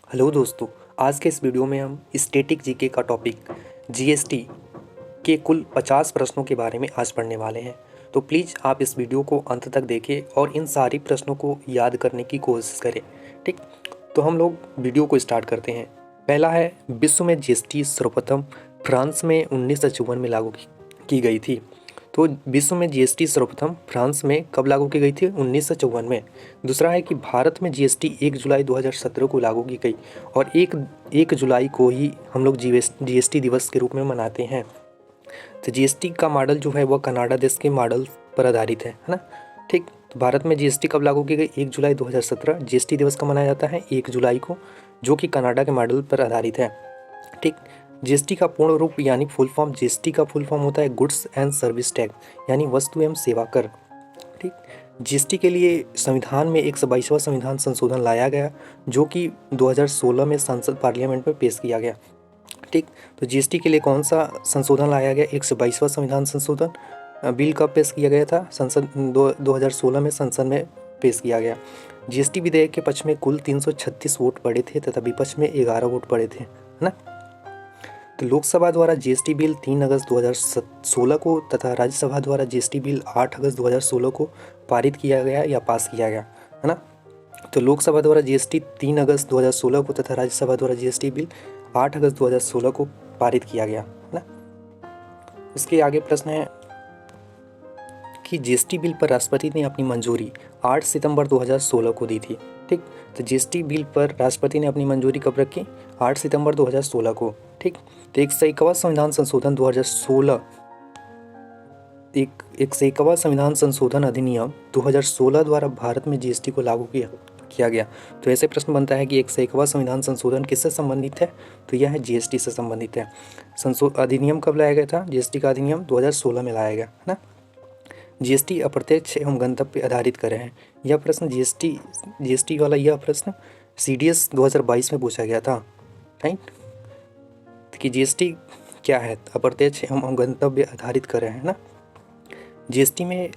Hello दोस्तों, आज के इस वीडियो में हम स्टैटिक जीके का टॉपिक जीएसटी के कुल 50 प्रश्नों के बारे में आज पढ़ने वाले हैं। तो प्लीज़ आप इस वीडियो को अंत तक देखें और इन सारी प्रश्नों को याद करने की कोशिश करें। ठीक, तो हम लोग वीडियो को स्टार्ट करते हैं। पहला है, विश्व में जीएसटी सर्वप्रथम फ्रांस में 1954 में लागू की गई थी। तो विश्व में जीएसटी सर्वप्रथम फ्रांस में कब लागू की गई थी? 1954 में। दूसरा है कि भारत में जीएसटी 1 जुलाई 2017 को लागू की गई और 1 जुलाई को ही हम लोग जीएसटी दिवस के रूप में मनाते हैं। तो जीएसटी का मॉडल जो है वह कनाडा देश के मॉडल पर आधारित है ना। ठीक, तो भारत में जीएसटी कब लागू की गई? 1 जुलाई 2017। जीएसटी दिवस कब मनाया जाता है? 1 जुलाई को, जो कि कनाडा के मॉडल पर आधारित है। ठीक, जीएसटी का पूर्ण रूप यानी फुल फॉर्म, जीएसटी का फुल फॉर्म होता है गुड्स एंड सर्विस टैक्स यानी वस्तु एवं सेवा कर। ठीक, जीएसटी के लिए संविधान में 122वां संविधान संशोधन लाया गया, जो कि 2016 में संसद पार्लियामेंट में पेश किया गया। ठीक, तो जीएसटी के लिए कौन सा संशोधन लाया गया? 122वां संविधान संशोधन बिल कब पेश किया गया था? संसद 2016 में संसद में पेश किया गया। जीएसटी विधेयक के पक्ष में कुल 336 वोट पड़े थे तथा विपक्ष में 11 वोट पड़े थे, है ना। तो लोकसभा द्वारा जीएसटी बिल 3 अगस्त 2016 को तथा राज्यसभा द्वारा जीएसटी बिल 8 अगस्त 2016 को पारित किया गया या पास किया गया, है ना। तो लोकसभा द्वारा जीएसटी 3 अगस्त 2016 को तथा राज्यसभा द्वारा जीएसटी बिल 8 अगस्त 2016 को पारित किया गया, है ना। इसके आगे प्रश्न है कि जीएसटी बिल पर राष्ट्रपति ने अपनी मंजूरी 8 सितंबर 2016 को दी थी। ठीक, तो जीएसटी बिल पर राष्ट्रपति ने अपनी मंजूरी कब रखी? 8 सितंबर 2016 को। ठीक, तो 101वां संविधान संशोधन 2016 101वां संविधान संशोधन अधिनियम 2016 द्वारा भारत में जीएसटी को लागू किया गया। तो ऐसे प्रश्न बनता है कि 101वां संविधान संशोधन किससे संबंधित है? तो यह है जीएसटी से संबंधित है। अधिनियम कब लाया गया था? जीएसटी का अधिनियम 2016 में लाया गया, है ना। जीएसटी अप्रत्यक्ष एवं गंतव्य आधारित कर हैं। यह प्रश्न जीएसटी वाला यह प्रश्न सीडीएस 2022 में पूछा गया था, राइट, कि जीएसटी क्या है? अप्रत्यक्ष एवं गंतव्य आधारित कर है ना। जीएसटी में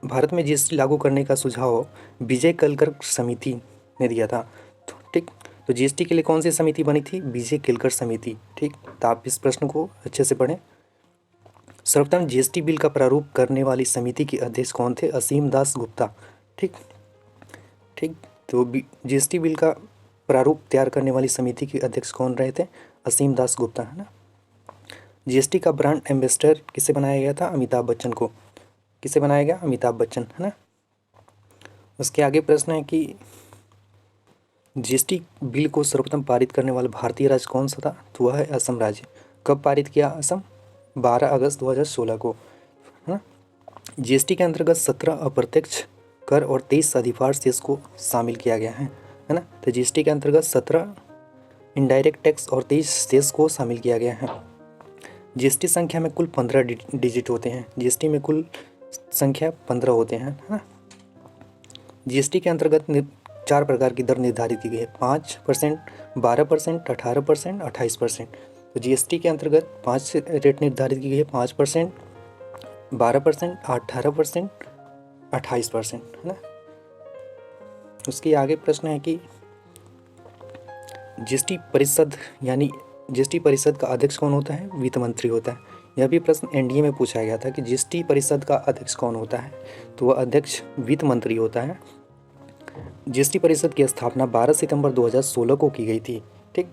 भारत में जीएसटी लागू करने का सुझाव विजय केलकर समिति ने दिया था। तो ठीक, तो जीएसटी के लिए कौन सी समिति बनी थी? विजय केलकर समिति। ठीक, तो आप इस प्रश्न को अच्छे से पढ़ें। सर्वप्रथम जीएसटी बिल का प्रारूप करने वाली समिति के अध्यक्ष कौन थे? असीम दास गुप्ता। ठीक, तो जीएसटी बिल का प्रारूप तैयार करने वाली समिति के अध्यक्ष कौन रहे थे? असीम दास गुप्ता, है ना। जीएसटी का ब्रांड एम्बेसडर किसे बनाया गया था? अमिताभ बच्चन को। किसे बनाया गया? अमिताभ बच्चन, है ना। उसके आगे प्रश्न है कि जीएसटी बिल को सर्वप्रथम पारित करने वाला भारतीय राज्य कौन सा था? तो वह है असम राज्य। कब पारित किया? असम 12 अगस्त 2016 को, है ना। जीएसटी के अंतर्गत 17 अप्रत्यक्ष कर और 23 अधिभार सेस को शामिल किया गया है ना। तो जीएसटी के अंतर्गत 17 इनडायरेक्ट टैक्स और 23 सेस को शामिल किया गया है। जीएसटी संख्या में कुल 15 डिजिट होते हैं। जीएसटी में कुल संख्या 15 होते हैं, है ना। जीएसटी के अंतर्गत 4 प्रकार की दर निर्धारित की गई है: 5%, 12%, 18%, 28%। तो जीएसटी के अंतर्गत 5 रेट निर्धारित की गई है: 5%, 12%, 18%, 28%, है ना। उसके आगे प्रश्न है कि जीएसटी परिषद यानी जीएसटी परिषद का अध्यक्ष कौन होता है? वित्त मंत्री होता है। यह भी प्रश्न एनडीए में पूछा गया था कि जीएसटी परिषद का अध्यक्ष कौन होता है? तो वह अध्यक्ष वित्त मंत्री होता है। जीएसटी परिषद की स्थापना 12 सितंबर 2016 को की गई थी। ठीक,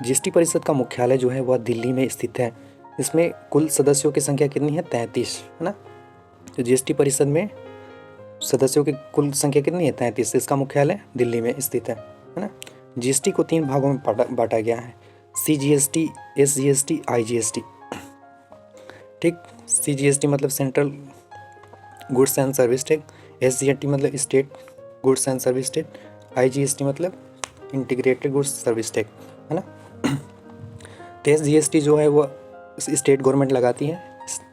जीएसटी परिषद का मुख्यालय जो है वह दिल्ली में स्थित है। इसमें कुल सदस्यों की संख्या कितनी है? 33, है ना। तो जीएसटी परिषद में सदस्यों की कुल संख्या कितनी है? 33। इसका मुख्यालय दिल्ली में स्थित है ना। जीएसटी को 3 भागों में बांटा गया है: सीजीएसटी, एसजीएसटी, आईजीएसटी। ठीक, सीजीएसटी मतलब central goods and service tax, SGST मतलब state goods and service tax, IGST मतलब इंटीग्रेटेड गुड्स सर्विस टैक्स, है ना। तो एसजीएसटी जो है वो स्टेट गवर्नमेंट लगाती है।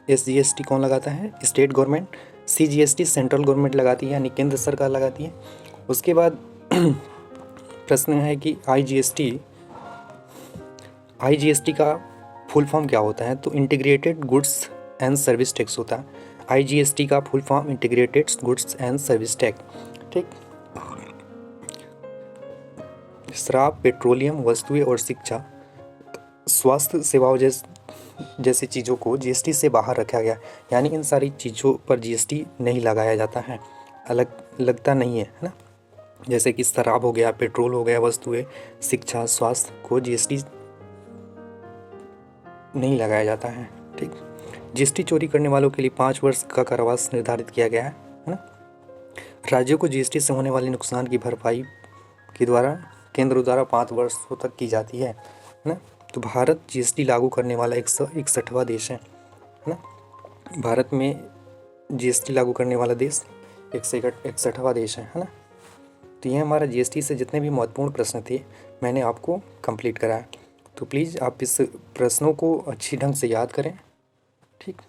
एसजीएसटी कौन लगाता है? State government. CGST central government लगाती है यानी केंद्र सरकार लगाती है। उसके बाद प्रश्न है कि आईजीएसटी का फुल फॉर्म क्या होता है? तो integrated goods and service tax होता है। आईजीएसटी का full form integrated goods and service tax. ठीक, शराब, पेट्रोलियम वस्तुएं और शिक्षा, स्वास्थ्य सेवाओं जैसी चीज़ों को जीएसटी से बाहर रखा गया। यानी इन सारी चीज़ों पर जीएसटी नहीं लगाया जाता है, लगता नहीं है ना। जैसे कि शराब हो गया, पेट्रोल हो गया, वस्तुएं, शिक्षा, स्वास्थ्य को जीएसटी नहीं लगाया जाता है। ठीक, जीएसटी चोरी करने वालों के लिए 5 वर्ष का कारावास निर्धारित किया गया है ना। राज्यों को जीएसटी से होने वाले नुकसान की भरपाई के द्वारा केंद्र द्वारा 5 वर्षों तक की जाती है ना। तो भारत जीएसटी लागू करने वाला 161वां देश है ना। भारत में जीएसटी लागू करने वाला देश 161वां देश है ना। तो ये हमारा जीएसटी से जितने भी महत्वपूर्ण प्रश्न थे मैंने आपको कंप्लीट कराया। तो प्लीज़ आप इस प्रश्नों को अच्छी ढंग से याद करें। ठीक।